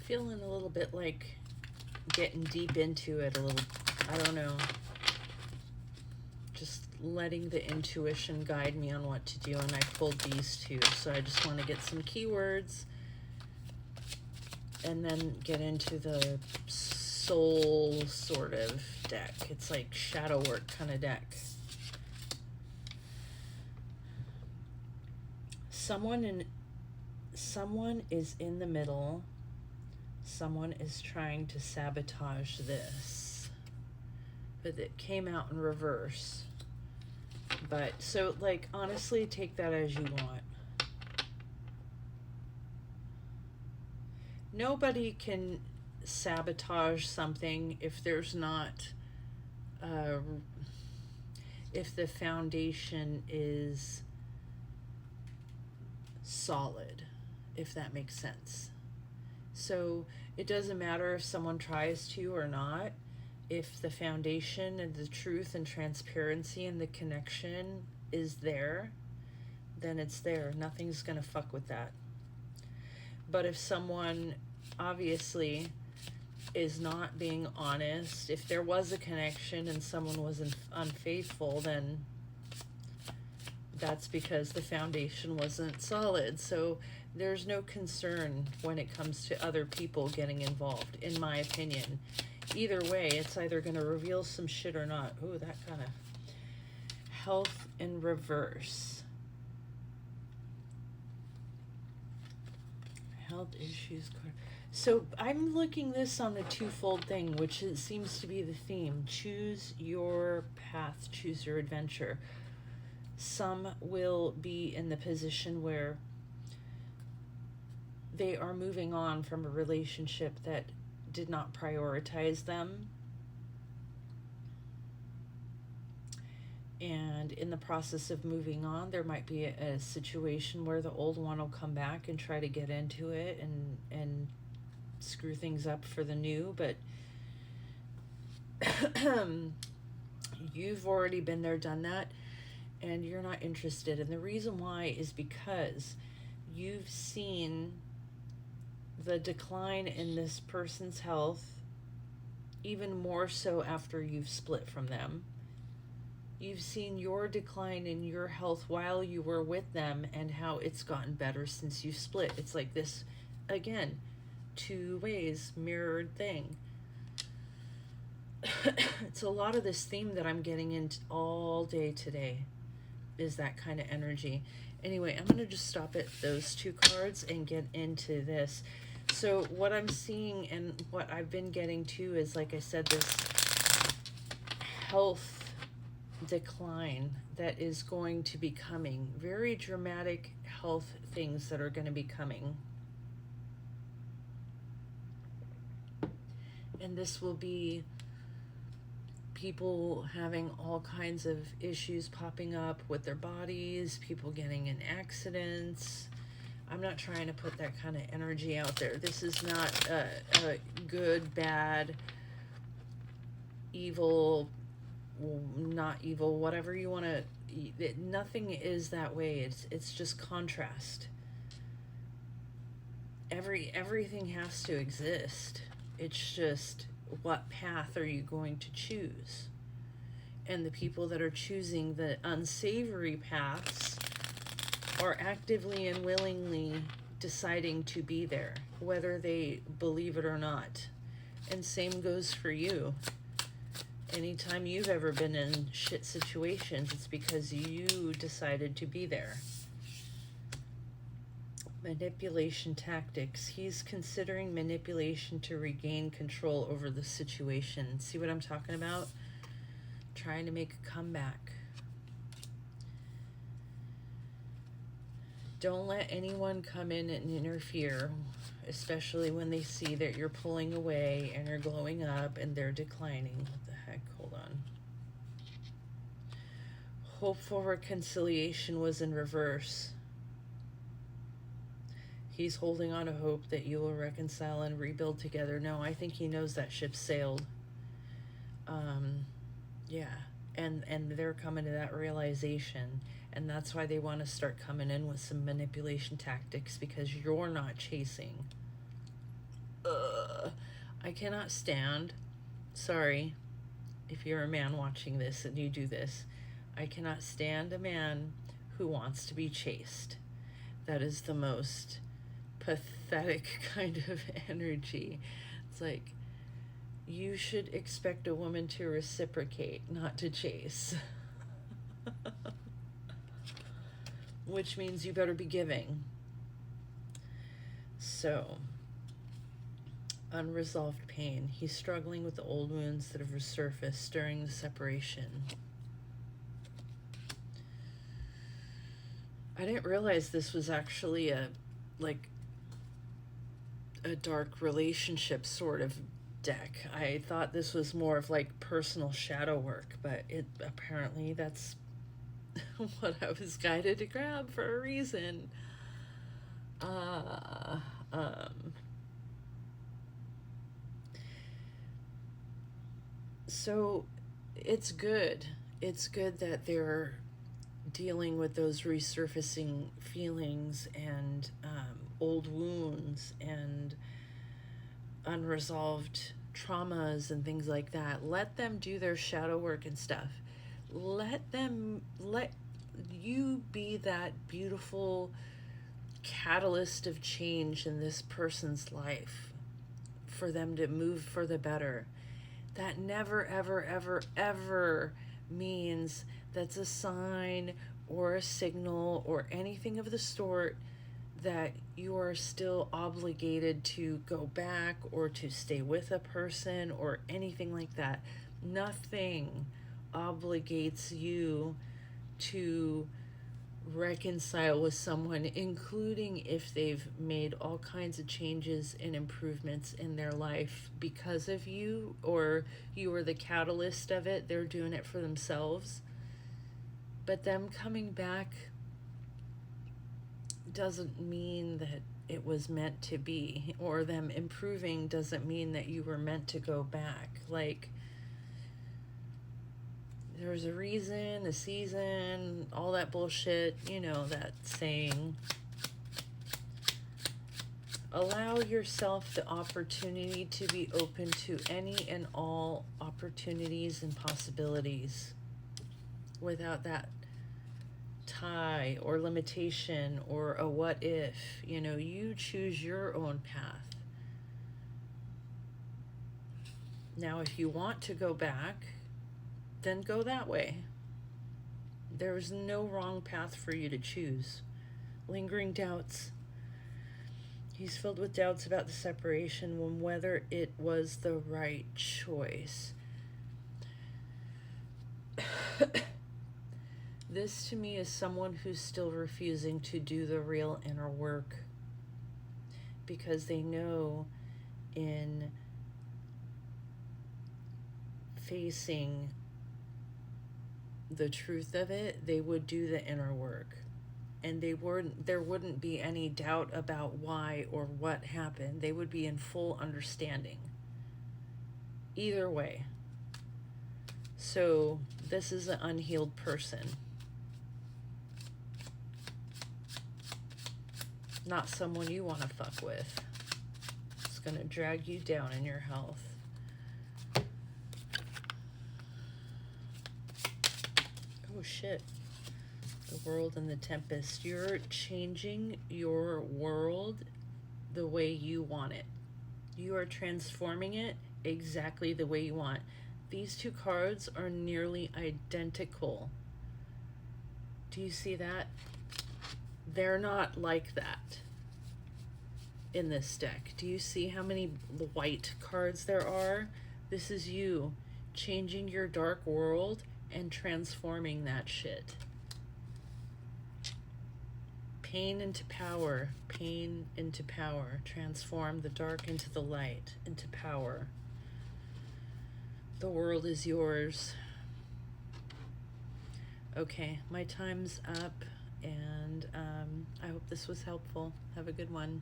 Feeling a little bit like getting deep into it a little. I don't know. Just letting the intuition guide me on what to do, and I pulled these two, so I just want to get some keywords and then get into the soul sort of deck. It's like shadow work kind of deck. Someone is in the middle. Someone is trying to sabotage this, but it came out in reverse. But so, like, honestly, take that as you want. Nobody can sabotage something if there's not if the foundation is solid, if that makes sense. So it doesn't matter if someone tries to or not. If the foundation and the truth and transparency and the connection is there, then it's there. Nothing's gonna fuck with that. But if someone obviously is not being honest, if there was a connection and someone was unfaithful, then that's because the foundation wasn't solid. So there's no concern when it comes to other people getting involved, in my opinion. Either way, it's either going to reveal some shit or not. Ooh, that kind of health in reverse. Health issues. So I'm looking this on a twofold thing, which seems to be the theme. Choose your path, choose your adventure. Some will be in the position where they are moving on from a relationship that did not prioritize them. And in the process of moving on, there might be a situation where the old one will come back and try to get into it and screw things up for the new. But you've already been there, done that, and you're not interested. And the reason why is because you've seen the decline in this person's health, even more so after you've split from them. You've seen your decline in your health while you were with them and how it's gotten better since you split. It's like this, again, two ways, mirrored thing. It's a lot of this theme that I'm getting into all day today, is that kind of energy. Anyway, I'm going to just stop at those two cards and get into this. So what I'm seeing and what I've been getting to is, like I said, this health decline that is going to be coming. Very dramatic health things that are going to be coming. And this will be people having all kinds of issues popping up with their bodies, people getting in accidents. I'm not trying to put that kind of energy out there. This is not a good, bad, evil, not evil, whatever you want to. Nothing is that way. It's just contrast. Everything has to exist. It's just, what path are you going to choose? And the people that are choosing the unsavory paths are actively and willingly deciding to be there, whether they believe it or not. And same goes for you. Anytime you've ever been in shit situations, it's because you decided to be there. Manipulation tactics. He's considering manipulation to regain control over the situation. See what I'm talking about? Trying to make a comeback. Don't let anyone come in and interfere, especially when they see that you're pulling away and you're glowing up and they're declining. What the heck? Hold on. Hopeful reconciliation was in reverse. He's holding on to hope that you will reconcile and rebuild together. No, I think he knows that ship sailed. Yeah. And they're coming to that realization. And that's why they want to start coming in with some manipulation tactics, because you're not chasing. I cannot stand, sorry if you're a man watching this and you do this, I cannot stand a man who wants to be chased. That is the most pathetic kind of energy. It's like, you should expect a woman to reciprocate, not to chase. Which means you better be giving. So, unresolved pain. He's struggling with the old wounds that have resurfaced during the separation. I didn't realize this was actually a dark relationship sort of deck. I thought this was more of like personal shadow work, but it apparently that's what I was guided to grab for a reason. So it's good. It's good that they're dealing with those resurfacing feelings and old wounds and unresolved traumas and things like that. Let them do their shadow work and stuff. Let you be that beautiful catalyst of change in this person's life for them to move for the better. That never, ever, ever, ever means that's a sign or a signal or anything of the sort that you are still obligated to go back or to stay with a person or anything like that. Nothing obligates you to reconcile with someone, including if they've made all kinds of changes and improvements in their life because of you, or you were the catalyst of it. They're doing it for themselves. But them coming back doesn't mean that it was meant to be, or them improving doesn't mean that you were meant to go back. Like, there's a reason, a season, all that bullshit, you know, that saying. Allow yourself the opportunity to be open to any and all opportunities and possibilities without that tie or limitation or a what if. You know, you choose your own path. Now, if you want to go back, then go that way. There is no wrong path for you to choose. Lingering doubts. He's filled with doubts about the separation when whether it was the right choice. This to me is someone who's still refusing to do the real inner work because they know in facing the truth of it, they would do the inner work, and there wouldn't be any doubt about why or what happened. They would be in full understanding either way. So this is an unhealed person, not someone you want to fuck with. It's gonna drag you down in your health. Oh shit. The world and the tempest. You're changing your world the way you want it. You are transforming it exactly the way you want. These two cards are nearly identical. Do you see that? They're not like that in this deck. Do you see how many white cards there are? This is you changing your dark world and transforming that shit. Pain into power, pain into power. Transform the dark into the light, into power. The world is yours. Okay, my time's up, and I hope this was helpful. Have a good one.